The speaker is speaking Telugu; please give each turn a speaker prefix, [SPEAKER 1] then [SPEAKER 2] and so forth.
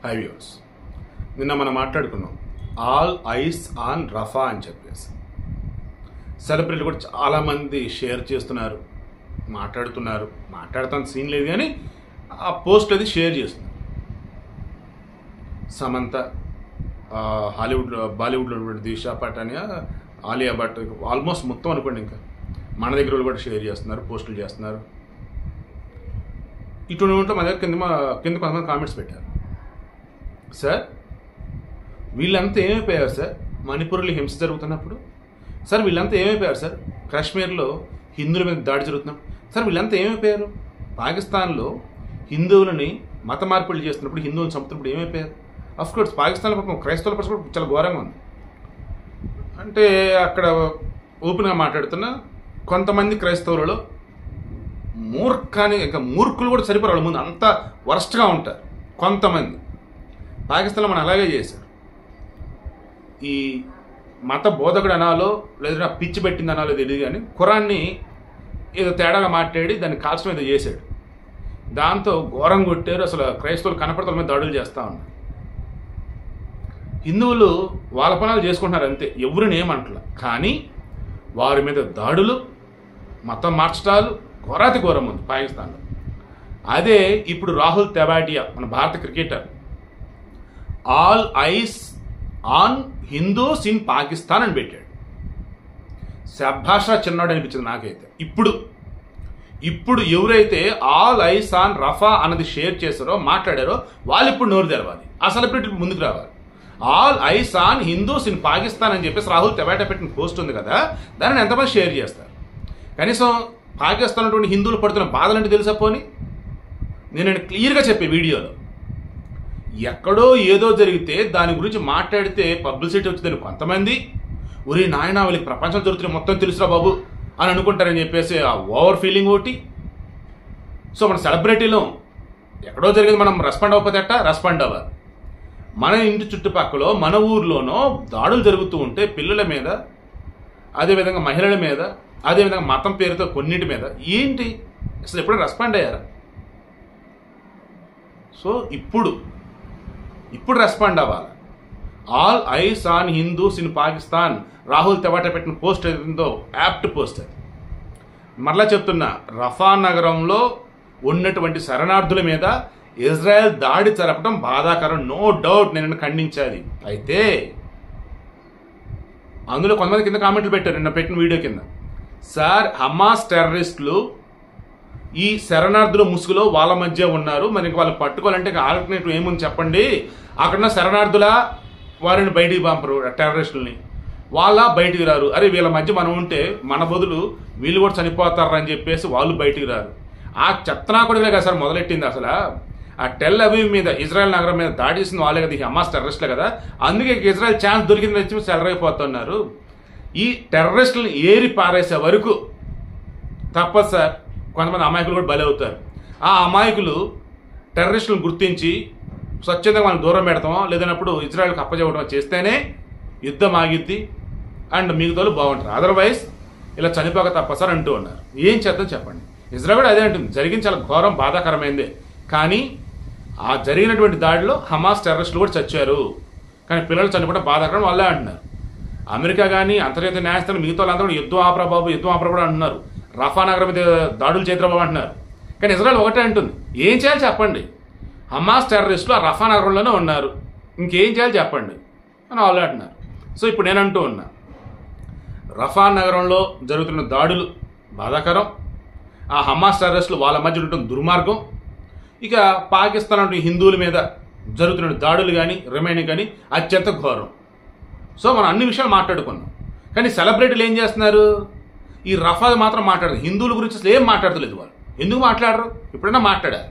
[SPEAKER 1] హై వ్యూవర్స్, నిన్న మనం మాట్లాడుకున్నాం ఆల్ ఐస్ ఆన్ రఫా అని చెప్పేసి. సెలబ్రిటీ కూడా చాలామంది షేర్ చేస్తున్నారు, మాట్లాడుతాను సీన్ లేదు కానీ ఆ పోస్ట్ అది షేర్ చేస్తున్నారు. సమంత, బాలీవుడ్లో దిశా పటానియా, ఆలియా భట్, ఆల్మోస్ట్ మొత్తం అనుకోండి, ఇంకా మన దగ్గర కూడా షేర్ చేస్తున్నారు, పోస్టులు చేస్తున్నారు. ఇటువంటి ఉంటే మన దగ్గర కింద కొంతమంది కామెంట్స్ పెట్టారు. సార్ వీళ్ళంతా ఏమైపోయారు సార్? మణిపూర్లో హింస జరుగుతున్నప్పుడు సార్ వీళ్ళంతా ఏమైపోయారు సార్? కాశ్మీర్లో హిందువుల మీద దాడి జరుగుతున్నప్పుడు సార్ వీళ్ళంతా ఏమైపోయారు? పాకిస్తాన్లో హిందువులని మత మార్పిడి చేస్తున్నప్పుడు, హిందువులను చంపుతున్నప్పుడు ఏమైపోయారు? అఫ్కోర్స్ పాకిస్తాన్లో పాపం క్రైస్తవుల పరిస్థితి కూడా చాలా ఘోరంగా ఉంది. అంటే అక్కడ ఓపెన్గా మాట్లాడుతున్న కొంతమంది క్రైస్తవులలో మూర్ఖులు కూడా సరిపోరు, ముందు అంత వరస్ట్గా ఉంటారు కొంతమంది. పాకిస్తాన్లో మనం అలాగే చేశారు. ఈ మత బోధకుడు అనాలో లేదా పిచ్చి పెట్టింది అనాలో తెలియదు కానీ ఖురాన్ని ఏదో తేడాగా మాట్లాడి దాన్ని కాల్చడం ఏదో చేశాడు. దాంతో ఘోరం కొట్టారు. అసలు క్రైస్తవులు కనపడతల మీద దాడులు చేస్తూ ఉన్నారు. హిందువులు వాళ్ళ పనులు చేసుకుంటున్నారు అంతే, ఎవరిని ఏమంటలా. కానీ వారి మీద దాడులు, మతం మార్చడాలు ఘోరాతి ఘోరం ఉంది పాకిస్తాన్లో. అదే ఇప్పుడు రాహుల్ తెవాటియా, మన భారత cricketer, all eyes on Hindus in Pakistan అని పెట్టాడు. శభాషా చిన్నాడు అనిపించింది నాకైతే. ఇప్పుడు ఎవరైతే ఆల్ ఐస్ ఆన్ రఫా అన్నది షేర్ చేశారో, మాట్లాడారో, వాళ్ళు ఇప్పుడు నోరు తెరవాలి, ఆ సెలబ్రిటీ ముందుకు రావాలి. All eyes on Hindus in Pakistan అని చెప్పేసి రాహుల్ తెవాటియా పెట్టిన పోస్ట్ ఉంది కదా, దానిని ఎంతమంది షేర్ చేస్తారు? కనీసం పాకిస్తాన్ ఉన్నటువంటి హిందువులు పడుతున్న బాధలంటే తెలుసా? పోని నేను క్లియర్గా చెప్పే వీడియోలో, ఎక్కడో ఏదో జరిగితే దాని గురించి మాట్లాడితే పబ్లిసిటీ వచ్చిందని కొంతమంది, ఒరే నాయన వాళ్ళకి ప్రపంచం జరుగుతున్న మొత్తం తెలుసురా బాబు అని అనుకుంటారని చెప్పేసి ఆ ఓవర్ ఫీలింగ్ ఒకటి. సో మన సెలబ్రిటీలో ఎక్కడో జరిగింది మనం రెస్పాండ్ అవ్వకపోతే రెస్పాండ్ అవ్వాలి. మన ఇంటి చుట్టుపక్కల మన ఊర్లోనో దాడులు జరుగుతూ ఉంటే పిల్లల మీద, అదేవిధంగా మహిళల మీద, అదేవిధంగా మతం పేరుతో కొన్నిటి మీద ఏంటి అసలు ఎప్పుడైనా రెస్పాండ్ అయ్యారా? సో ఇప్పుడు రెస్పాండ్ అవ్వాలి. All eyes on Hindus in Pakistan Rahul Tewatia పెట్టిన పోస్ట్ ఏదో యాప్ట్ పోస్ట్ అది. మరలా చెప్తున్నా, రఫా నగరంలో ఉన్నటువంటి శరణార్థుల మీద ఇజ్రాయెల్ దాడి జరపడం బాధాకరం, నో డౌట్, నేను ఖండించాలి. అయితే అందులో కొంతమంది కింద కామెంట్లు పెట్టారు నిన్న పెట్టిన వీడియో కింద, సార్ హమాస్ టెర్రరిస్టులు ఈ శరణార్థుల ముసుగులో వాళ్ళ మధ్య ఉన్నారు, మరి ఇంక వాళ్ళని పట్టుకోవాలంటే ఆల్టర్నేటివ్ ఏముంది చెప్పండి? అక్కడున్న శరణార్థుల వారిని బయటికి పంపరు, టెర్రరిస్టులని వాళ్ళ బయటికి రారు. అరే వీళ్ళ మధ్య మనం ఉంటే మన బదులు వీళ్ళు కూడా చనిపోతారు అని చెప్పేసి వాళ్ళు బయటికి రారు. ఆ చెత్తనాకుడిగా కదా సార్ మొదలెట్టింది. అసలు ఆ టెల్ అవీవ్ మీద, ఇజ్రాయెల్ నగరం మీద దాడి చేసింది వాళ్ళే కదా, ఈ హమాస్ టెర్రరిస్టులే కదా. అందుకే ఇజ్రాయెల్ ఛాన్స్ దొరికింది వచ్చి సెలరైపోతున్నారు. ఈ టెర్రరిస్టులను ఏరి పారేసే వరకు తప్పదు సార్. కొంతమంది అమాయకులు కూడా బలి అవుతారు. ఆ అమాయకులు టెర్రరిస్టులను గుర్తించి స్వచ్ఛందంగా మనం దూరం పెడతామో, లేదన్నప్పుడు ఇజ్రాయెల్కి అప్పచెప్పడం చేస్తేనే యుద్ధం ఆగిద్ది అండ్ మిగతాలు బాగుంటారు. అదర్వైజ్ ఇలా చనిపోక తప్ప సార్ అంటూ ఉన్నారు. ఏం చేద్దాం చెప్పండి? ఇజ్రాయెల్ కూడా అదే అంటుంది, జరిగింది చాలా ఘోరం బాధాకరమైందే. కానీ ఆ జరిగినటువంటి దాడిలో హమాస్ టెర్రరిస్టులు కూడా చచ్చారు, కానీ పిల్లలు చనిపోవడం బాధాకరం వాళ్ళే అంటున్నారు. అమెరికా కానీ అంతర్జాతీయ న్యాయస్థానం మిగతా వాళ్ళందరూ కూడా యుద్ధం ఆపరా బాబు, యుద్ధం ఆపరా కూడా అంటున్నారు. రఫా నగరం మీద దాడులు చేద్దాం అంటున్నారు. కానీ ఇజ్రాయెల్ ఒకటే అంటుంది, ఏం చేయాలి చెప్పండి? హమాస్ టెర్రరిస్టులు ఆ రఫా నగరంలోనే ఉన్నారు, ఇంకేం చేయాలి చెప్పండి అని వాళ్ళు అంటున్నారు. సో ఇప్పుడు నేను అంటూ ఉన్నా, రఫా నగరంలో జరుగుతున్న దాడులు బాధాకరం, ఆ హమాస్ టెర్రరిస్టులు వాళ్ళ మధ్య ఉండటం దుర్మార్గం, ఇక పాకిస్తాన్ అంటే హిందువుల మీద జరుగుతున్న దాడులు కానీ రిమైనింగ్ కానీ అత్యంత ఘోరం. సో మనం అన్ని విషయాలు మాట్లాడుకున్నాం. కానీ సెలబ్రిటీలు ఏం చేస్తున్నారు? ఈ రఫా మాత్రం మాట్లాడరు, హిందువుల గురించి అసలు ఏం మాట్లాడలేదు వాళ్ళు. ఎందుకు మాట్లాడరు? ఎప్పుడైనా మాట్లాడారు.